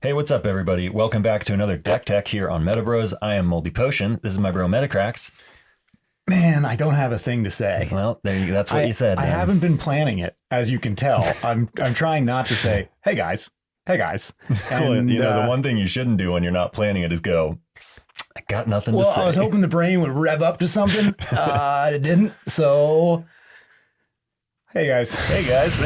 Hey, what's up, everybody? Welcome back to another Deck Tech here on MetaBroz. I am Moldy Potion. This is my bro Metacrax. Man, I don't have a thing to say. Well, there you go. That's what you said. I haven't been planning it, as you can tell. I'm trying not to say, "Hey guys, hey guys." And, the one thing you shouldn't do when you're not planning it is go, "I got nothing to say." Well, I was hoping the brain would rev up to something. It didn't. So, hey guys. Hey guys.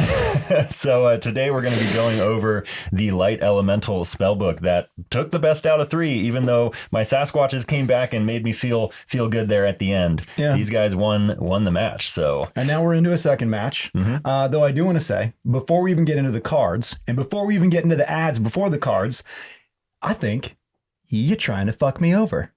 So today we're going to be going over the Light Elemental Spellbook that took the best out of 3, even though my Sasquatches came back and made me feel good there at the end. Yeah. These guys won the match. So, and now we're into a second match. Though I do want to say, before we even get into the cards, and before we even get into the ads before the cards, I think you're trying to fuck me over.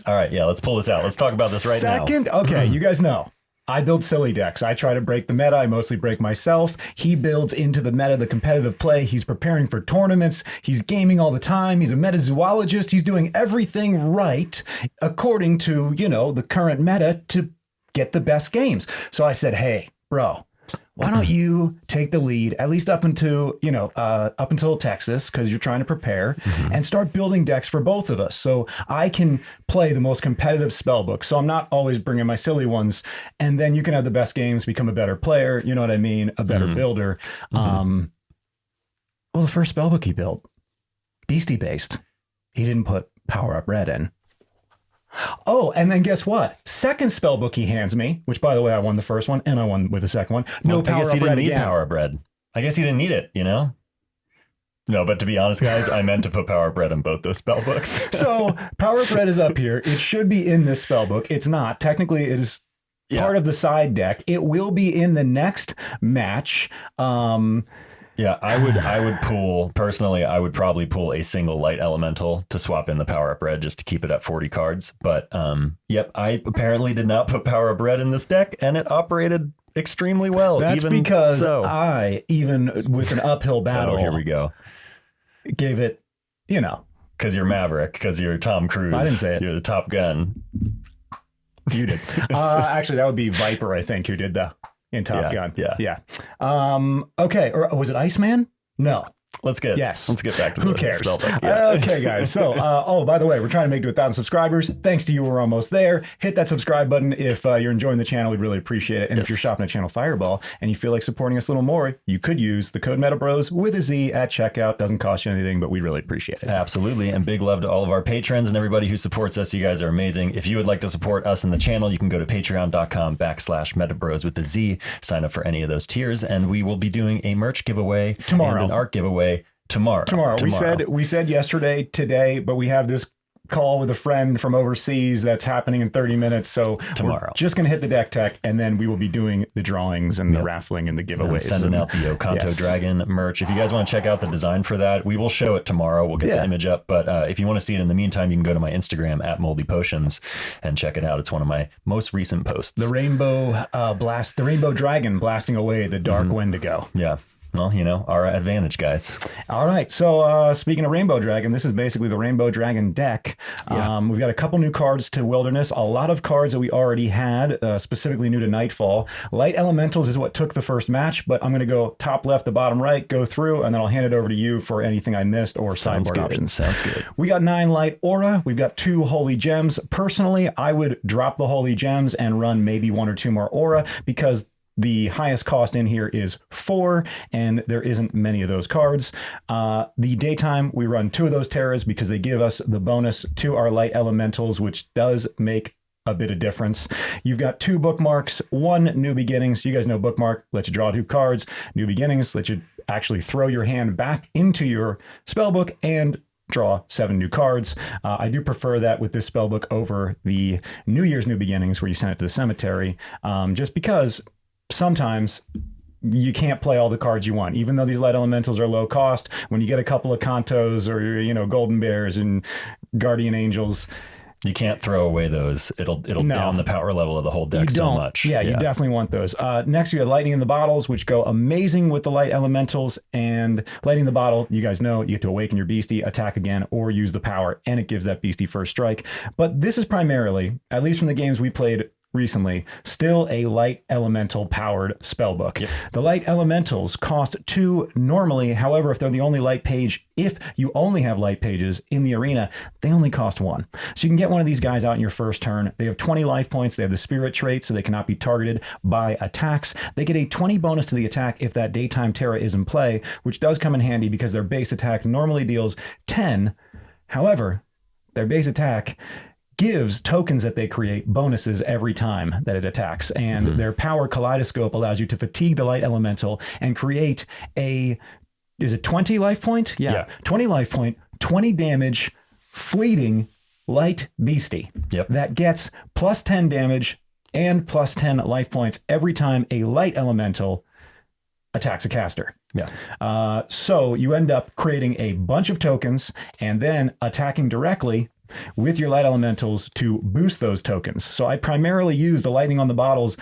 All right, yeah, let's pull this out. Let's talk about this right now. Okay, you guys know. I build silly decks. I try to break the meta. I mostly break myself. He builds into the meta, the competitive play. He's preparing for tournaments. He's gaming all the time. He's a metazoologist. He's doing everything right according to, the current meta to get the best games. So I said, hey, bro, why don't you take the lead, at least up until Texas, because you're trying to prepare, and start building decks for both of us. So I can play the most competitive spellbook. So I'm not always bringing my silly ones. And then you can have the best games, become a better player. You know what I mean? A better builder. Well, the first spellbook he built, beastie based. He didn't put Powerup Red in. Oh, and then guess what? Second spellbook he hands me, which, by the way, I won the first one and I won with the second one. No Powerup Red. I guess he didn't need Powerup Red. I guess he didn't need it, No, but to be honest, guys, I meant to put Powerup Red in both those spellbooks. So Powerup Red is up here. It should be in this spellbook. It's not. Technically, it is part of the side deck. It will be in the next match. Yeah, I would pull, personally, I would probably pull a single Light Elemental to swap in the Powerup Red just to keep it at 40 cards. But, yep, I apparently did not put Powerup Red in this deck, and it operated extremely well. That's because I, even with an uphill battle, here we go, gave it, Because you're Maverick, because you're Tom Cruise. I didn't say it. You're the Top Gun. You did. Actually, that would be Viper, I think, who did the... in Top Gun. Yeah. Okay. Or was it Iceman? No. Let's get back to who cares? Okay, guys. So, by the way, we're trying to make it to 1,000 subscribers. Thanks to you, we're almost there. Hit that subscribe button if you're enjoying the channel. We really appreciate it. And if you're shopping at Channel Fireball and you feel like supporting us a little more, you could use the code MetaBroz with a Z at checkout. Doesn't cost you anything, but we really appreciate it. Absolutely. And big love to all of our patrons and everybody who supports us. You guys are amazing. If you would like to support us in the channel, you can go to patreon.com/MetaBroz with a Z. Sign up for any of those tiers, and we will be doing a merch giveaway tomorrow, and an art giveaway. Tomorrow. We said yesterday, today, but we have this call with a friend from overseas that's happening in 30 minutes. So tomorrow, we're just going to hit the deck tech, and then we will be doing the drawings and the raffling and the giveaways. And sending out the Oconto Dragon merch. If you guys want to check out the design for that, we will show it tomorrow. We'll get the image up. But if you want to see it in the meantime, you can go to my Instagram at Moldy Potions and check it out. It's one of my most recent posts. The rainbow the rainbow dragon blasting away the dark Wendigo. Yeah. Well, our advantage, guys. All right. So speaking of Rainbow Dragon, this is basically the Rainbow Dragon deck. Yeah. We've got a couple new cards to Wilderness, a lot of cards that we already had, specifically new to Nightfall. Light Elementals is what took the first match, but I'm going to go top left to bottom right, go through, and then I'll hand it over to you for anything I missed or sideboard options. Sounds good. We got 9 Light Aura. We've got 2 Holy Gems. Personally, I would drop the Holy Gems and run maybe 1 or 2 more Aura because the highest cost in here is 4, and there isn't many of those cards. The daytime, we run 2 of those Terras because they give us the bonus to our Light Elementals, which does make a bit of difference. You've got 2 Bookmarks, 1 New Beginnings. You guys know Bookmark lets you draw 2 cards. New Beginnings lets you actually throw your hand back into your spellbook and draw 7 new cards. I do prefer that with this spellbook over the New Year's New Beginnings where you send it to the cemetery, just because sometimes you can't play all the cards you want. Even though these Light Elementals are low cost, when you get a couple of Contos or, Golden Bears and Guardian Angels, you can't throw away those. It'll down the power level of the whole deck so much. Yeah, you definitely want those. Next, you have Lightning in the Bottles, which go amazing with the Light Elementals. And Lightning in the Bottle, you guys know, you get to awaken your beastie, attack again, or use the power, and it gives that beastie first strike. But this is primarily, at least from the games we played recently, still a light elemental powered spellbook. Yep. The light elementals cost 2 normally. However, if they're the only light page, if you only have light pages in the arena, they only cost 1. So you can get one of these guys out in your first turn. They have 20 life points. They have the spirit trait, so they cannot be targeted by attacks. They get a 20 bonus to the attack if that daytime Terra is in play, which does come in handy because their base attack normally deals 10. However, their base attack gives tokens that they create bonuses every time that it attacks. And their power kaleidoscope allows you to fatigue the light elemental and create a, is it 20 life point? Yeah. 20 life point, 20 damage, fleeting light beastie. Yep. That gets plus 10 damage and plus 10 life points every time a light elemental attacks a caster. Yeah. So you end up creating a bunch of tokens and then attacking directly with your light elementals to boost those tokens. So I primarily use the lightning on the bottles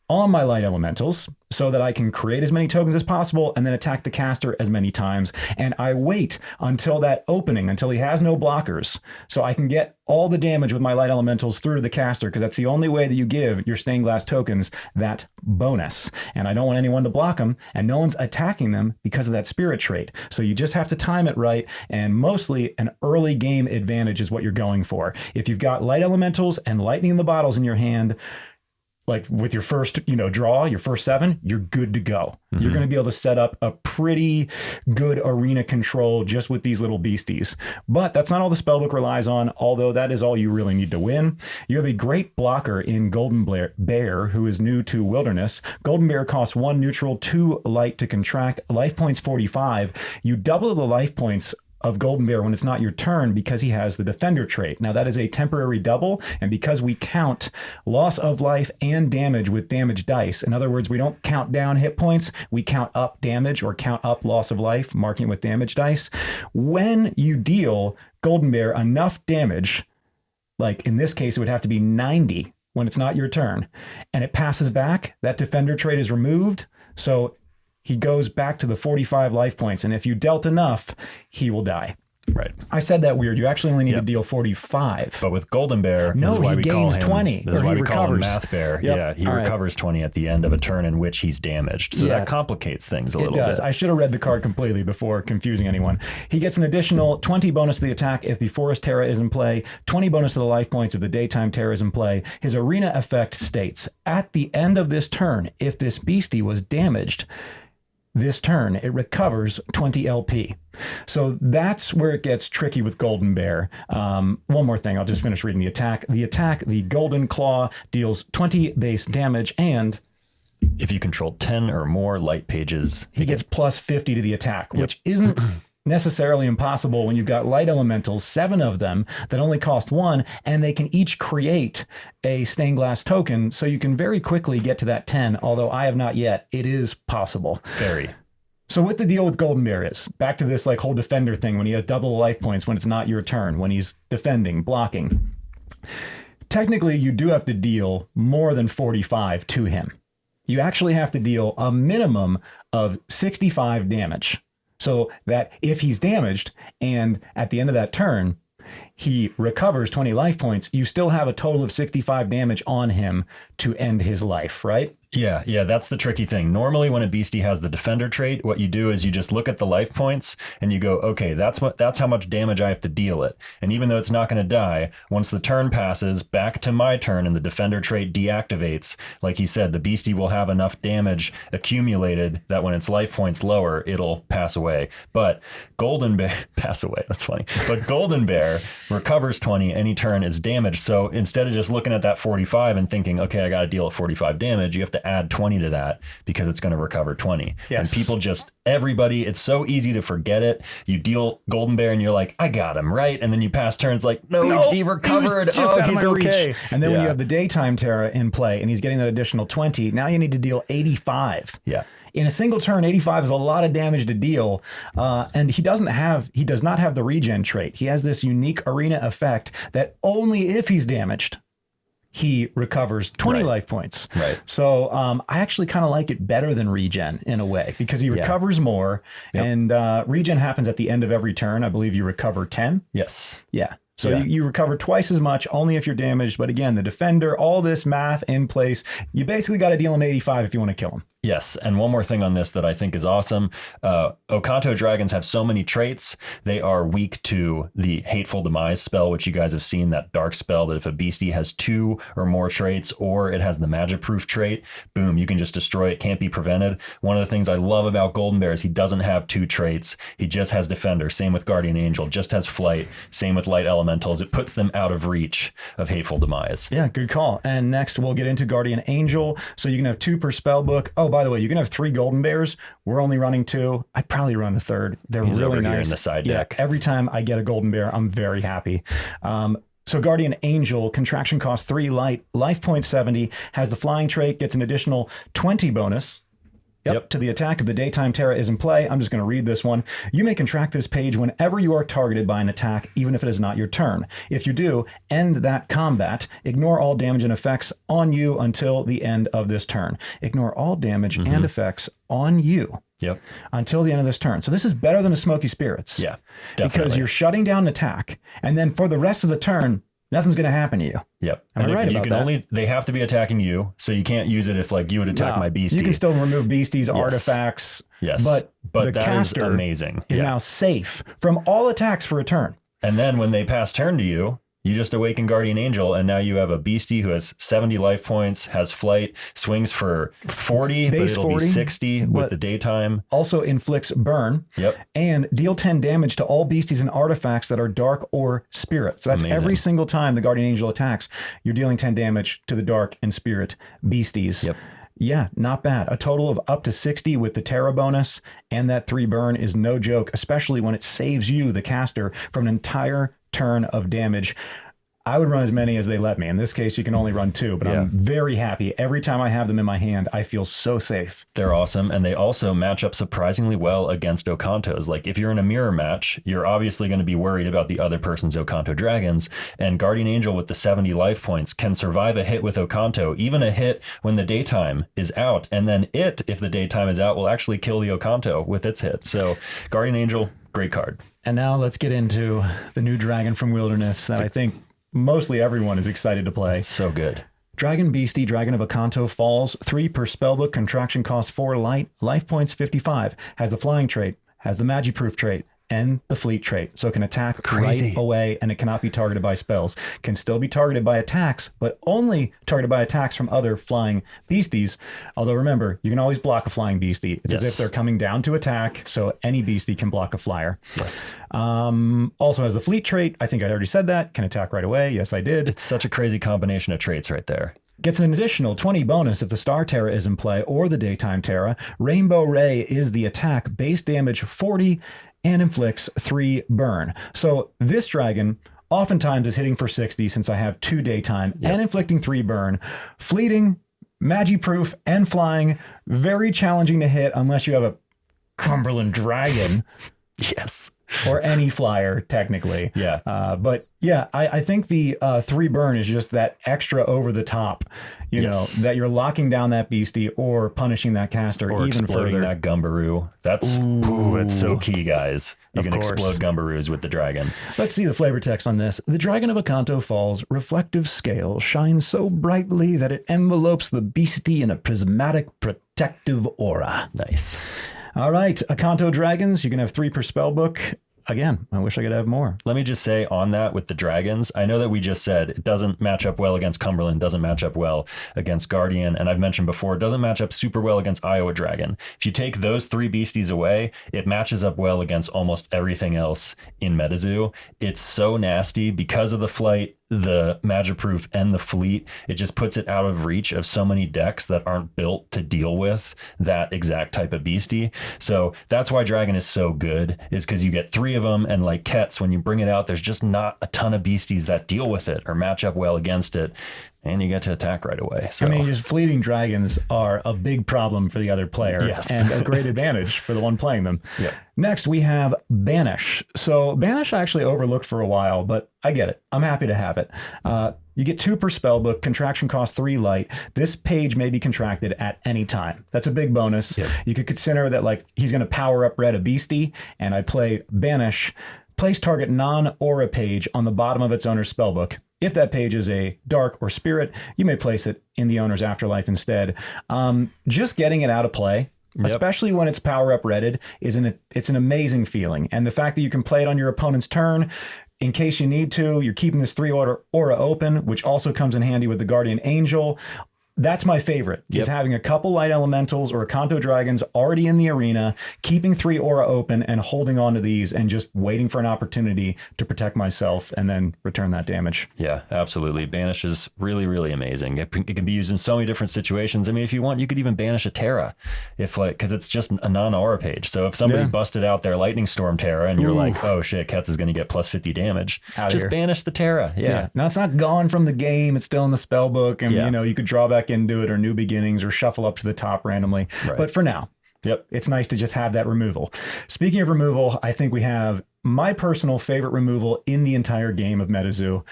on my light elementals so that I can create as many tokens as possible and then attack the caster as many times. And I wait until that opening, until he has no blockers, so I can get all the damage with my light elementals through to the caster, because that's the only way that you give your stained glass tokens that bonus. And I don't want anyone to block them, and no one's attacking them because of that spirit trait. So you just have to time it right, and mostly an early game advantage is what you're going for. If you've got light elementals and lightning in the bottles in your hand, like with your first, draw, your first 7, you're good to go. You're going to be able to set up a pretty good arena control just with these little beasties. But that's not all the spellbook relies on, although that is all you really need to win. You have a great blocker in Golden Bear, who is new to Wilderness. Golden Bear costs 1 neutral, 2 light to contract, life points 45. You double the life points of Golden Bear when it's not your turn because he has the Defender trait. Now that is a temporary double, and because we count loss of life and damage with damage dice, in other words, we don't count down hit points, we count up damage or count up loss of life, marking it with damage dice. When you deal Golden Bear enough damage, like in this case it would have to be 90 when it's not your turn, and it passes back, that Defender trait is removed, so he goes back to the 45 life points, and if you dealt enough, he will die. Right. I said that weird. You actually only need to deal 45. But with Golden Bear, no, this is why he we call gains him, 20. This is why we recovers. call him Math Bear. Yep. Yeah, he All recovers 20 at the end of a turn in which he's damaged. So that complicates things a little bit. I should have read the card completely before confusing anyone. He gets an additional 20 bonus to the attack if the Forest Terra is in play, 20 bonus to the life points if the Daytime Terra is in play. His arena effect states, at the end of this turn, if this beastie was damaged, this turn, it recovers 20 LP. So that's where it gets tricky with Golden Bear. One more thing, I'll just finish reading the attack. The Golden Claw deals 20 base damage, and if you control 10 or more light pages, he gets plus 50 to the attack, which isn't necessarily impossible when you've got light elementals, 7 of them that only cost 1, and they can each create a stained glass token, so you can very quickly get to that 10, although I have not yet. It is possible. Very. So what the deal with Golden Bear is, back to this like whole Defender thing, when he has double the life points when it's not your turn, when he's defending, blocking. Technically, you do have to deal more than 45 to him. You actually have to deal a minimum of 65 damage. So that if he's damaged and at the end of that turn, he recovers 20 life points, you still have a total of 65 damage on him to end his life, right? Yeah, that's the tricky thing. Normally when a beastie has the Defender trait, what you do is you just look at the life points and you go, okay, that's how much damage I have to deal it. And even though it's not going to die, once the turn passes back to my turn and the Defender trait deactivates, like he said, the beastie will have enough damage accumulated that when its life points lower, it'll pass away. But Golden Bear pass away, that's funny. But Golden Bear recovers 20 any turn it's damaged. So instead of just looking at that 45 and thinking, okay, I got to deal at 45 damage, you have to add 20 to that because it's going to recover 20. Yes. And people everybody, it's so easy to forget it. You deal Golden Bear and you're like, I got him, right? And then you pass turns like, no, he recovered. He was He's okay. Reach. And then when you have the Daytime Terra in play and he's getting that additional 20, now you need to deal 85. Yeah. In a single turn, 85 is a lot of damage to deal. And he does not have the regen trait. He has this unique arena effect that only if he's damaged, he recovers 20 life points. Right. So I actually kind of like it better than regen in a way because he recovers more. Yep. And regen happens at the end of every turn. I believe you recover 10. Yes. Yeah. So Yeah. you recover twice as much only if you're damaged. But again, the defender, all this math in place, you basically got to deal him 85 if you want to kill him. Yes, and one more thing on this that I think is awesome. Oconto dragons have so many traits. They are weak to the Hateful Demise spell, which you guys have seen, that dark spell that if a beastie has 2 or more traits, or it has the magic proof trait, boom, you can just destroy it, can't be prevented. One of the things I love about Golden Bear is he doesn't have 2 traits. He just has Defender. Same with Guardian Angel, just has Flight. Same with Light Elementals. It puts them out of reach of Hateful Demise. Yeah, good call. And next we'll get into Guardian Angel. So you can have 2 per spell book. Oh, by the way, you can have 3 Golden Bears. We're only running 2. I'd probably run a 3rd. They're He's really over nice. here in the side deck. Every time I get a Golden Bear, I'm very happy. So Guardian Angel, contraction cost 3 light, life point 70, has the flying trait, gets an additional 20 bonus. Yep. To the attack if the daytime Terra is in play. I'm just going to read this one. You may contract this page whenever you are targeted by an attack, even if it is not your turn. If you do, end that combat. Ignore all damage and effects on you until the end of this turn. Ignore all damage and effects on you. Yep. Until the end of this turn. So this is better than a Smokey Spirits. Yeah, definitely. Because you're shutting down an attack, and then for the rest of the turn, nothing's going to happen to you. Yep. Am I right about that? They have to be attacking you, so you can't use it if like you would attack my beastie. You can still remove beasties, artifacts. Yes. But the that caster is amazing. is now safe from all attacks for a turn. And then when they pass turn to you, you just awaken Guardian Angel, and now you have a beastie who has 70 life points, has flight, swings for 40, but it'll 40, be 60 with the daytime. Also inflicts burn. Yep. And deal 10 damage to all beasties and artifacts that are dark or spirit. So that's every single time the Guardian Angel attacks, you're dealing 10 damage to the dark and spirit beasties. Yep. Yeah, not bad. A total of up to 60 with the Terra bonus, and that 3 burn is no joke, especially when it saves you, the caster, from an entire turn of damage. I would run as many as they let me. In this case, you can only run 2, but I'm very happy. Every time I have them in my hand, I feel so safe. They're awesome, and they also match up surprisingly well against Ocontos. Like, if you're in a mirror match, you're obviously going to be worried about the other person's Oconto dragons, and Guardian Angel with the 70 life points can survive a hit with Oconto, even a hit when the daytime is out, and then if the daytime is out, will actually kill the Oconto with its hit. So, Guardian Angel, great card. And now let's get into the new dragon from Wilderness that I think mostly everyone is excited to play. So good. Dragon Beastie, Dragon of Oconto, falls 3 per spellbook, contraction cost 4 light, life points 55, has the flying trait, has the magiproof trait, and the fleet trait. So it can attack right away, and it cannot be targeted by spells. Can still be targeted by attacks, but only targeted by attacks from other flying beasties. Although remember, you can always block a flying beastie. It's as if they're coming down to attack, so any beastie can block a flyer. Yes. Also has the fleet trait. I think I already said that. Can attack right away. Yes, I did. It's such a crazy combination of traits right there. Gets an additional 20 bonus if the Star Terra is in play or the Daytime Terra. Rainbow Ray is the attack, base damage 40, and inflicts 3 burn. So this dragon oftentimes is hitting for 60 since I have 2 daytime and inflicting 3 burn. Fleeting, magiproof, and flying. Very challenging to hit unless you have a Cumberland Dragon. Yes. Or any flyer, technically. Yeah. But yeah, I think the 3 burn is just that extra over the top, you know, that you're locking down that beastie or punishing that caster or even exploding further. that Gumbaroo. That's it's so key, guys. You can explode Gumbaroos with the dragon. Let's see the flavor text on this. The Dragon of Oconto Falls reflective scale shines so brightly that it envelopes the beastie in a prismatic protective aura. Nice. All right, Oconto dragons, you can have 3 per spell book. Again, I wish I could have more. Let me just say on that with the dragons, I know that we just said it doesn't match up well against Cumberland, doesn't match up well against Guardian, and I've mentioned before, it doesn't match up super well against Iowa Dragon. If you take those 3 beasties away, it matches up well against almost everything else in MetaZoo. It's so nasty because of the flight, the magiproof, and the fleet. It just puts it out of reach of so many decks that aren't built to deal with that exact type of beastie. So that's why Dragon is so good, is because you get 3 of them, and like Kets, when you bring it out, there's just not a ton of beasties that deal with it or match up well against it, and you get to attack right away. So I mean, just fleeting dragons are a big problem for the other player and a great advantage for the one playing them. Yep. Next, we have Banish. So Banish I actually overlooked for a while, but I get it. I'm happy to have it. You get 2 per spellbook, contraction cost 3 light. This page may be contracted at any time. That's a big bonus. Yep. You could consider that like he's going to power up red a beastie, and I play Banish Place target non-aura page on the bottom of its owner's spellbook. If that page is a dark or spirit, you may place it in the owner's afterlife instead. Just getting it out of play, especially when it's power-up redded, it's an amazing feeling. And the fact that you can play it on your opponent's turn, in case you need to, you're keeping this 3 aura open, which also comes in handy with the Guardian Angel. That's my favorite, is having a couple light elementals or Oconto dragons already in the arena, keeping 3 aura open and holding on to these and just waiting for an opportunity to protect myself and then return that damage. Yeah, absolutely. Banish is really, really amazing. It can be used in so many different situations. I mean, if you want, you could even banish a Terra, because it's just a non-aura page. So if somebody busted out their Lightning Storm Terra and you're like, oh shit, Ketz is going to get plus 50 damage, just banish the Terra. Yeah. Now it's not gone from the game. It's still in the spellbook, and you could draw back into it or New Beginnings or shuffle up to the top randomly. But for now, it's nice to just have that removal. Speaking of removal, I think we have my personal favorite removal in the entire game of MetaZoo.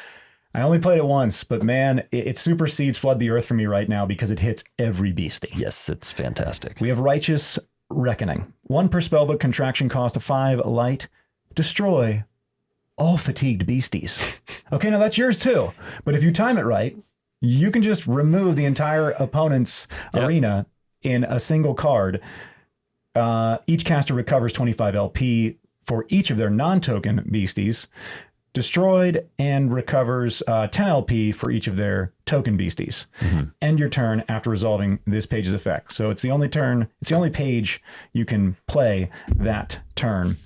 I only played it once, but man, it supersedes Flood the Earth for me right now because it hits every beastie. Yes, it's fantastic. We have Righteous Reckoning. 1 per spellbook, contraction cost of 5 light. Destroy all fatigued beasties. Okay, now that's yours too. But if you time it right, you can just remove the entire opponent's arena in a single card. Each caster recovers 25 LP for each of their non-token beasties, destroyed, and recovers 10 LP for each of their token beasties. End your turn after resolving this page's effect. So it's the only page you can play that turn.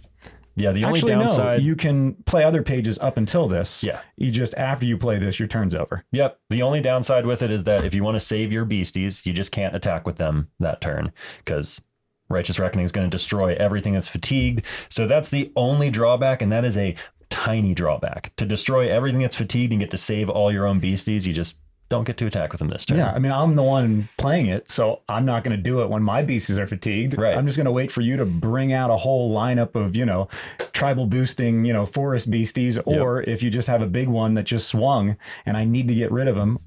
Yeah, the only downside... No, you can play other pages up until this. Yeah. You just, after you play this, your turn's over. Yep. The only downside with it is that if you want to save your beasties, you just can't attack with them that turn, because Righteous Reckoning is going to destroy everything that's fatigued. So that's the only drawback, and that is a tiny drawback. To destroy everything that's fatigued and get to save all your own beasties, you just don't get to attack with them this turn. Yeah, I mean, I'm the one playing it, so I'm not going to do it when my beasties are fatigued. Right. I'm just going to wait for you to bring out a whole lineup of, tribal boosting, forest beasties, or if you just have a big one that just swung and I need to get rid of them,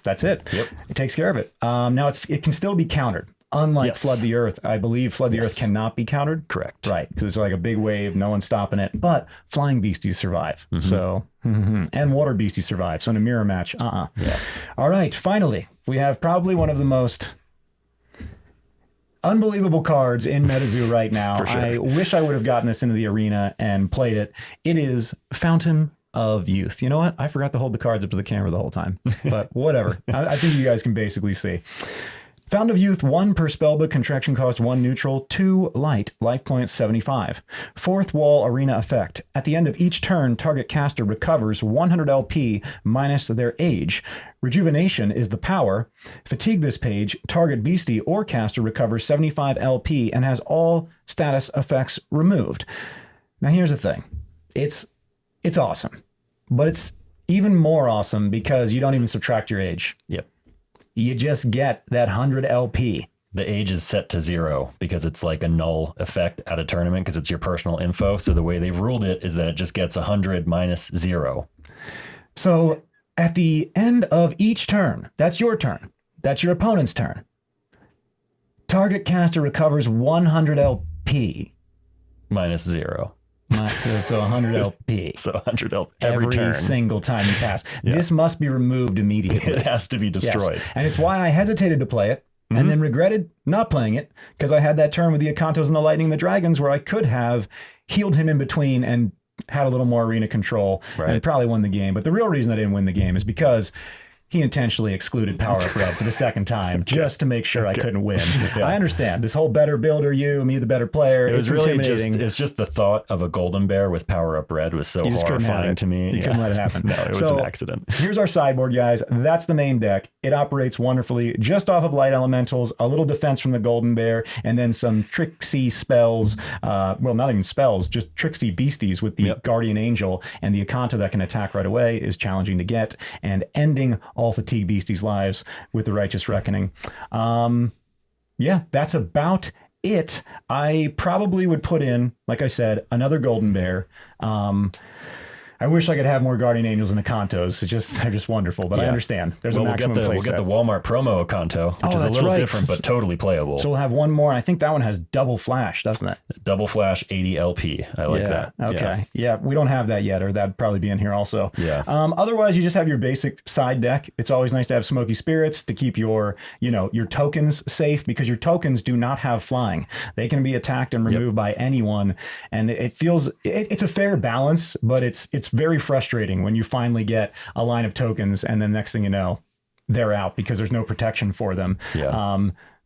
that's it. Yep. It takes care of it. Now, it can still be countered. Unlike Flood the Earth, I believe Flood the Earth cannot be countered. Correct. Right, because it's like a big wave, no one's stopping it. But flying beasties survive. So, and water beasties survive. So in a mirror match, Yeah. All right, finally, we have probably one of the most unbelievable cards in MetaZoo right now. For sure. I wish I would have gotten this into the arena and played it. It is Fountain of Youth. You know what? I forgot to hold the cards up to the camera the whole time. But whatever. I think you guys can basically see. Fountain of Youth, 1 per spellbook, contraction cost 1 neutral, 2 light, life points 75. 4th wall arena effect. At the end of each turn, target caster recovers 100 LP minus their age. Rejuvenation is the power. Fatigue this page, target beastie or caster recovers 75 LP and has all status effects removed. Now here's the thing. It's awesome, but it's even more awesome because you don't even subtract your age. Yep. You just get that 100 LP. The age is set to 0 because it's like a null effect at a tournament because it's your personal info. So the way they've ruled it is that it just gets 100 minus 0. So at the end of each turn, that's your turn. That's your opponent's turn. Target caster recovers 100 LP. Minus 0. So 100 LP. So 100 LP every turn. Single time you pass. This must be removed immediately. It has to be destroyed. Yes. And it's why I hesitated to play it and then regretted not playing it, because I had that turn with the Ocontos and the Lightning and the Dragons where I could have healed him in between and had a little more arena control and probably won the game. But the real reason I didn't win the game is because he intentionally excluded Powerup Red for the second time just to make sure I couldn't win. I understand this whole better builder, me the better player. It was really it's just the thought of a golden bear with Powerup Red was so horrifying to me. You couldn't let it happen. No, it was an accident. Here's our sideboard, guys. That's the main deck. It operates wonderfully just off of light elementals, a little defense from the golden bear, and then some tricksy spells. Well, not even spells, just tricksy beasties with the Guardian Angel, and the Oconto that can attack right away is challenging to get, and ending all fatigue beasties' lives with the Righteous Reckoning. That's about it. I probably would put in, like I said, another golden bear. I I wish I could have more Guardian Angels and Ocontos. They're just wonderful, but I understand. There's a maximum play We'll get the Walmart promo Oconto, which is a little different, but totally playable. So we'll have one more. I think that one has double flash, doesn't it? Double flash 80 LP. I like that. Okay. Yeah, we don't have that yet, or that'd probably be in here also. Yeah. Otherwise, you just have your basic side deck. It's always nice to have Smokey Spirits to keep your tokens safe, because your tokens do not have flying. They can be attacked and removed by anyone, and it's a fair balance, but it's very frustrating when you finally get a line of tokens and then next thing you know, they're out because there's no protection for them.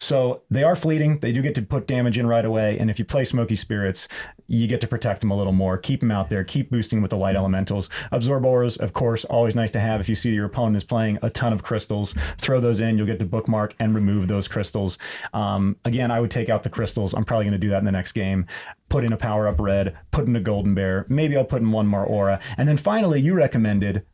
So they are fleeting. They do get to put damage in right away. And if you play Smokey Spirits, you get to protect them a little more. Keep them out there. Keep boosting with the light elementals. Absorb auras, of course, always nice to have. If you see your opponent is playing a ton of crystals, throw those in. You'll get to bookmark and remove those crystals. Again, I would take out the crystals. I'm probably going to do that in the next game. Put in a Powerup Red, put in a Golden Bear. Maybe I'll put in one more aura. And then finally, you recommended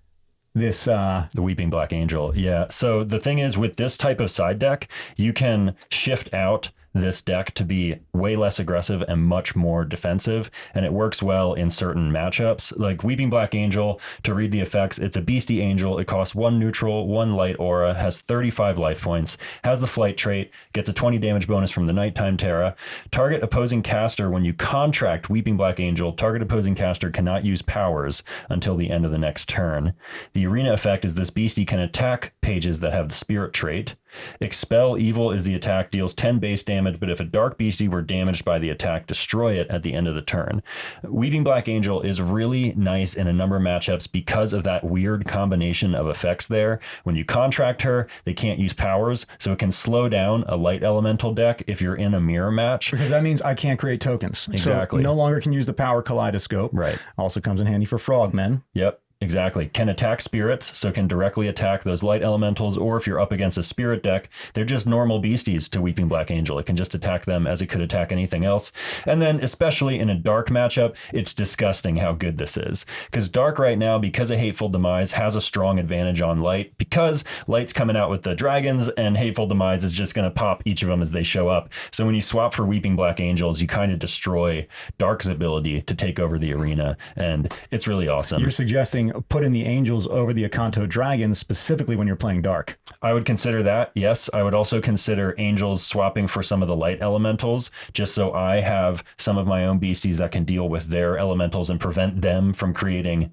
this the Weeping Black Angel. Yeah. So the thing is, with this type of side deck, you can shift out this deck to be way less aggressive and much more defensive, and it works well in certain matchups. Like Weeping Black Angel, to read the effects, it's a beastie angel. It costs 1 neutral, 1 light aura, has 35 life points, has the flight trait, gets a 20 damage bonus from the nighttime Terra. Target opposing caster, when you contract Weeping Black Angel, target opposing caster cannot use powers until the end of the next turn. The arena effect is this beastie can attack pages that have the spirit trait. Expel Evil is the attack, deals 10 base damage, but if a dark beastie were damaged by the attack, destroy it at the end of the turn. Weeping Black Angel is really nice in a number of matchups because of that weird combination of effects there. When you contract her, they can't use powers, so it can slow down a light elemental deck if you're in a mirror match. Because that means I can't create tokens. Exactly. So no longer can use the power kaleidoscope. Right. Also comes in handy for frogmen. Yep. Exactly. Can attack spirits, so can directly attack those light elementals, or if you're up against a spirit deck, they're just normal beasties to Weeping Black Angel. It can just attack them as it could attack anything else. And then, especially in a dark matchup, it's disgusting how good this is. Because dark right now, because of Hateful Demise, has a strong advantage on light, because light's coming out with the dragons, and Hateful Demise is just going to pop each of them as they show up. So when you swap for Weeping Black Angels, you kind of destroy dark's ability to take over the arena, and it's really awesome. You're suggesting put in the angels over the Oconto dragons, specifically when you're playing dark. I would consider that, yes. I would also consider angels swapping for some of the light elementals, just so I have some of my own beasties that can deal with their elementals and prevent them from creating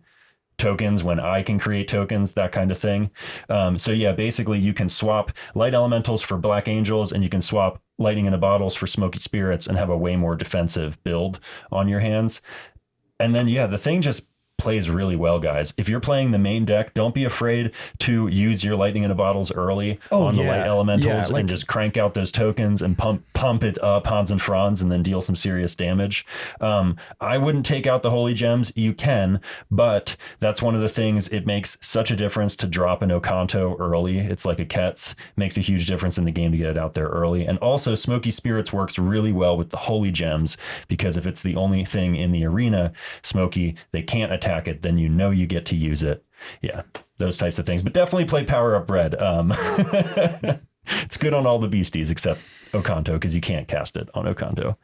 tokens when I can create tokens, that kind of thing. So yeah, basically you can swap light elementals for black angels, and you can swap lightning in the bottles for Smokey Spirits and have a way more defensive build on your hands. And then, yeah, the thing just plays really well, guys. If you're playing the main deck, don't be afraid to use your lightning in the bottles early on the light elementals and just crank out those tokens and pump it up Hans and Franz and then deal some serious damage. I wouldn't take out the holy gems. You can, but that's one of the things. It makes such a difference to drop an Oconto early. It's like a Ketz. Makes a huge difference in the game to get it out there early. And also Smokey Spirits works really well with the holy gems, because if it's the only thing in the arena, Smokey, they can't attack it, then you get to use it. Yeah, those types of things. But definitely play Powerup Red. It's good on all the beasties except Oconto, because you can't cast it on Oconto.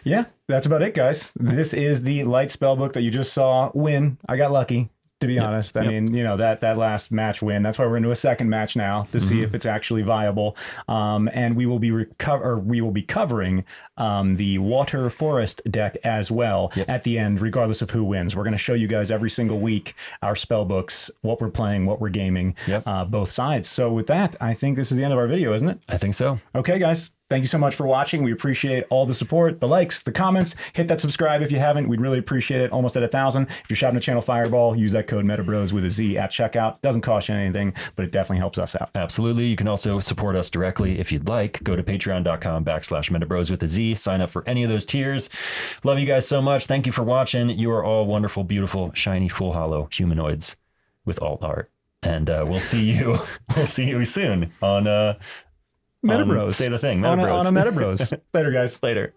Yeah, that's about it, guys. This is the light spellbook that you just saw win. I got lucky, to be honest. I mean, that last match win. That's why we're into a second match now to see if it's actually viable. And we will be covering the Water Forest deck as well at the end, regardless of who wins. We're going to show you guys every single week our spell books, what we're playing, what we're gaming, both sides. So with that, I think this is the end of our video, isn't it? I think so. Okay, guys. Thank you so much for watching. We appreciate all the support, the likes, the comments. Hit that subscribe if you haven't. We'd really appreciate it. Almost at 1,000. If you're shopping at Channel Fireball, use that code MetaBroz with a Z at checkout. Doesn't cost you anything, but it definitely helps us out. Absolutely. You can also support us directly if you'd like. Go to patreon.com/MetaBroz with a Z. Sign up for any of those tiers. Love you guys so much. Thank you for watching. You are all wonderful, beautiful, shiny, full hollow humanoids with alt art. And we'll see you. We'll see you soon on. MetaBroz. Say the thing. MetaBroz. On a MetaBroz. Later, guys. Later.